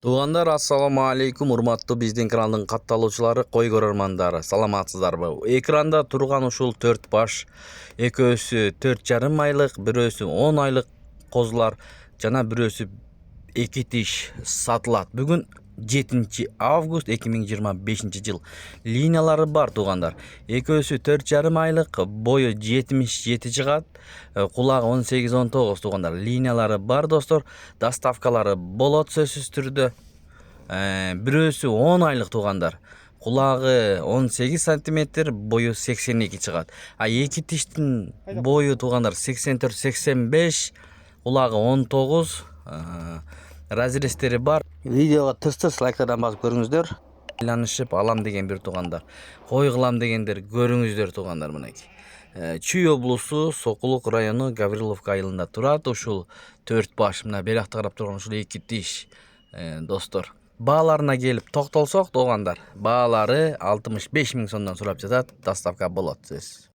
Туугандар, ассаламу алейкум, урматтуу биздин каналдын катталуучулары, кой көрөрмандары, саламатсыздарбы? Экранда турган ушул 4 баш, экөөсү 4,5 айлык, бирөөсү 10 айлык козулар жана бирөөсү 2 тиш сатылат. Бүгүн 7 август 2025 жыл. Линиялары бар туугандар. Экөөсү 4,5 айлык, бою 77 чыгат, кулагы 18-19 туугандар. Линиялары бар достор, доставкалары болот сөзсүз түрдө. Бирөөсү 10 айлык туугандар. Кулагы 18 сантиметр, бою 82 чыгат. А 2 тиштин бою туугандар 84-85, кулагы 19, разрестери бар. Видеого тыз лайктардан басып көрүңүздөр. Айланышып алам деген бир туугандар, кой кылам дегендер көрүңүздөр туугандар. Мынакей Чүй облусу Сокулук району Гавриловка айылында турат. Ушул 4 баш, мына беракта карап турган ушул 2 тиш достор. Бааларына келип токтолсок туугандар, баалары 65 000 сомдон сурап жатат. Доставка болот сөзсүз.